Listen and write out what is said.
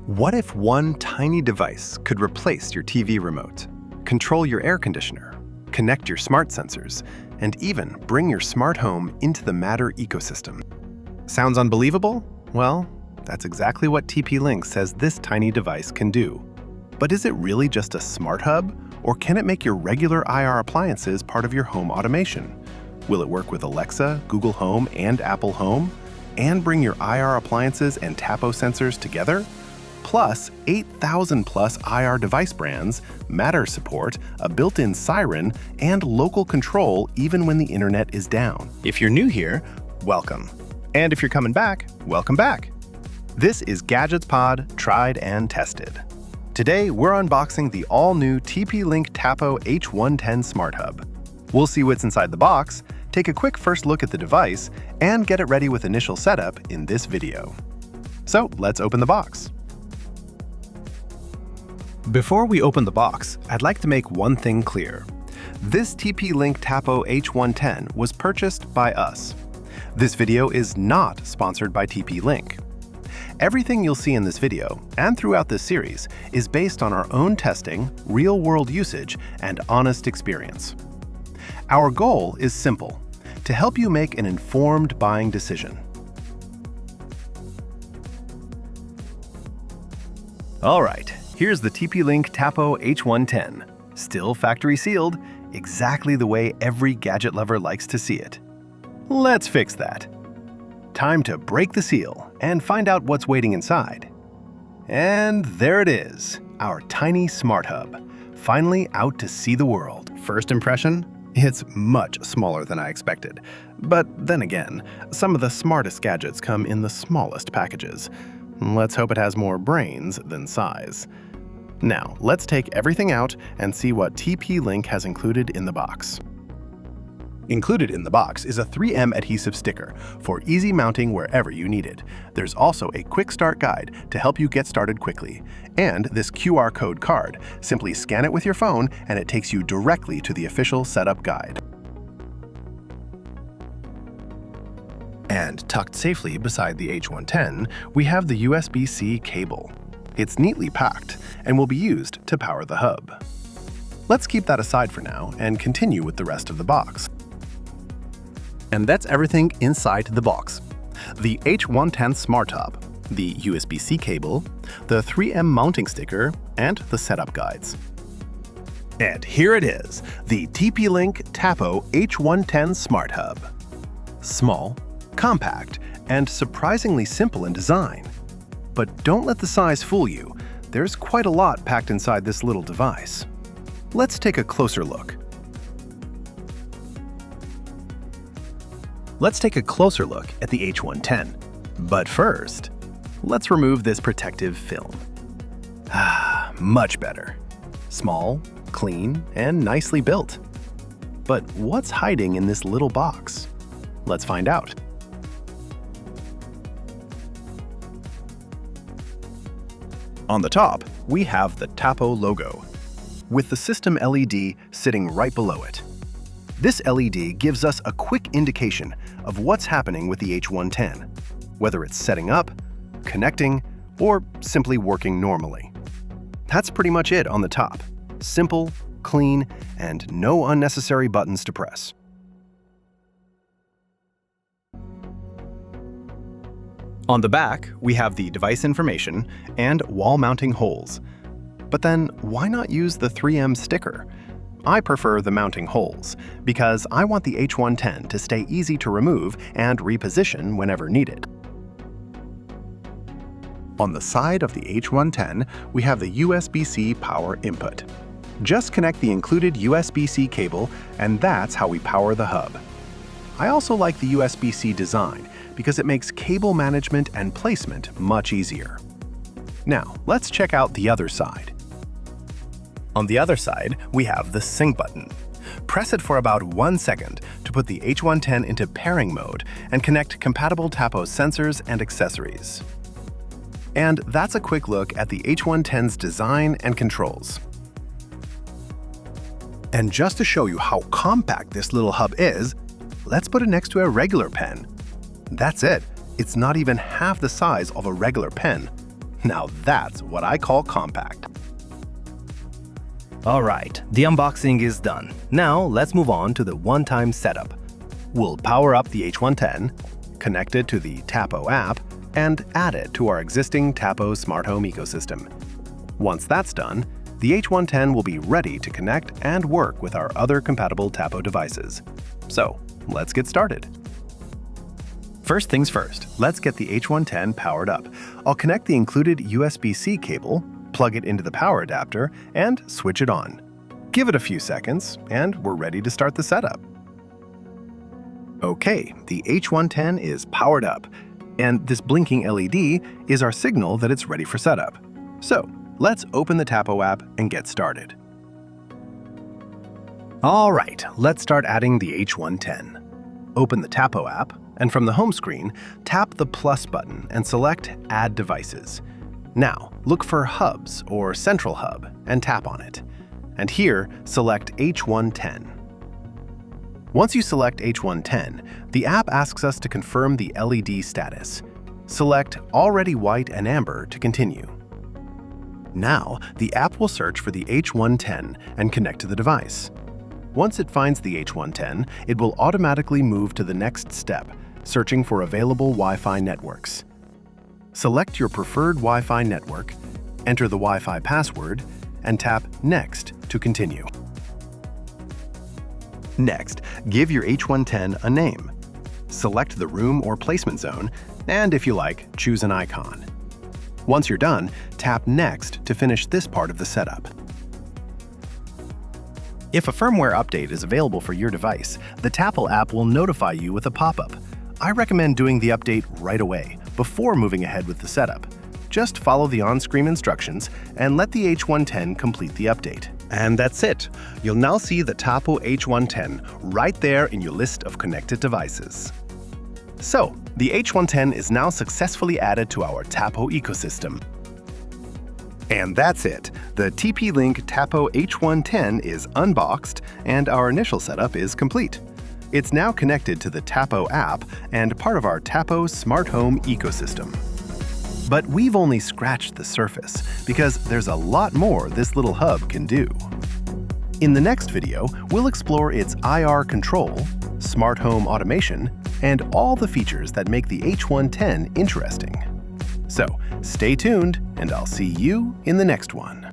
What if one tiny device could replace your TV remote, control your air conditioner, connect your smart sensors, and even bring your smart home into the Matter ecosystem? Sounds unbelievable? Well, that's exactly what TP-Link says this tiny device can do. But is it really just a smart hub, or can it make your regular IR appliances part of your home automation? Will it work with Alexa, Google Home, and Apple Home, and bring your IR appliances and Tapo sensors together? Plus 8,000 plus IR device brands, Matter support, a built-in siren, and local control even when the internet is down. If you're new here, welcome. And if you're coming back, welcome back. This is Gadgets Pod, tried and tested. Today, we're unboxing the all-new TP-Link Tapo H110 Smart Hub. We'll see what's inside the box, take a quick first look at the device, and get it ready with initial setup in this video. So let's open the box. Before we open the box, I'd like to make one thing clear. This TP-Link Tapo H110 was purchased by us. This video is not sponsored by TP-Link. Everything you'll see in this video, and throughout this series, is based on our own testing, real-world usage, and honest experience. Our goal is simple: to help you make an informed buying decision. All right. Here's the TP-Link Tapo H110, still factory sealed, exactly the way every gadget lover likes to see it. Let's fix that. Time to break the seal and find out what's waiting inside. And there it is, our tiny smart hub, finally out to see the world. First impression? It's much smaller than I expected. But then again, some of the smartest gadgets come in the smallest packages. Let's hope it has more brains than size. Now, let's take everything out and see what TP-Link has included in the box. Included in the box is a 3M adhesive sticker for easy mounting wherever you need it. There's also a quick start guide to help you get started quickly. And this QR code card. Simply scan it with your phone and it takes you directly to the official setup guide. And tucked safely beside the H110, we have the USB-C cable. It's neatly packed and will be used to power the hub. Let's keep that aside for now and continue with the rest of the box. And that's everything inside the box. The H110 Smart Hub, the USB-C cable, the 3M mounting sticker, and the setup guides. And here it is, the TP-Link Tapo H110 Smart Hub. Small, compact, and surprisingly simple in design. But don't let the size fool you. There's quite a lot packed inside this little device. Let's take a closer look. Let's take a closer look at the H110. But first, let's remove this protective film. Much better. Small, clean, and nicely built. But what's hiding in this little box? Let's find out. On the top, we have the Tapo logo, with the system LED sitting right below it. This LED gives us a quick indication of what's happening with the H110, whether it's setting up, connecting, or simply working normally. That's pretty much it on the top. Simple, clean, and no unnecessary buttons to press. On the back, we have the device information and wall mounting holes. But then, why not use the 3M sticker? I prefer the mounting holes, because I want the H110 to stay easy to remove and reposition whenever needed. On the side of the H110, we have the USB-C power input. Just connect the included USB-C cable, and that's how we power the hub. I also like the USB-C design, because it makes cable management and placement much easier. Now, let's check out the other side. On the other side, we have the sync button. Press it for about 1 second to put the H110 into pairing mode and connect compatible Tapo sensors and accessories. And that's a quick look at the H110's design and controls. And just to show you how compact this little hub is, let's put it next to a regular pen. That's it. It's not even half the size of a regular pen. Now that's what I call compact. Alright, the unboxing is done. Now let's move on to the one-time setup. We'll power up the H110, connect it to the Tapo app, and add it to our existing Tapo smart home ecosystem. Once that's done, the H110 will be ready to connect and work with our other compatible Tapo devices. So, let's get started. First things first, let's get the H110 powered up. I'll connect the included USB-C cable, plug it into the power adapter, and switch it on. Give it a few seconds, and we're ready to start the setup. Okay, the H110 is powered up, and this blinking LED is our signal that it's ready for setup. So, let's open the Tapo app and get started. All right, let's start adding the H110. Open the Tapo app, and from the home screen, tap the plus button and select Add Devices. Now, look for Hubs or Central Hub and tap on it. And here, select H110. Once you select H110, the app asks us to confirm the LED status. Select Already White and Amber to continue. Now, the app will search for the H110 and connect to the device. Once it finds the H110, it will automatically move to the next step, searching for available Wi-Fi networks. Select your preferred Wi-Fi network, enter the Wi-Fi password, and tap Next to continue. Next, give your H110 a name. Select the room or placement zone, and if you like, choose an icon. Once you're done, tap Next to finish this part of the setup. If a firmware update is available for your device, the Tapo app will notify you with a pop-up. I recommend doing the update right away, before moving ahead with the setup. Just follow the on-screen instructions and let the H110 complete the update. And that's it. You'll now see the Tapo H110 right there in your list of connected devices. So, the H110 is now successfully added to our Tapo ecosystem. And that's it. The TP-Link Tapo H110 is unboxed, and our initial setup is complete. It's now connected to the Tapo app and part of our Tapo smart home ecosystem. But we've only scratched the surface, because there's a lot more this little hub can do. In the next video, we'll explore its IR control, smart home automation, and all the features that make the H110 interesting. So, stay tuned, and I'll see you in the next one.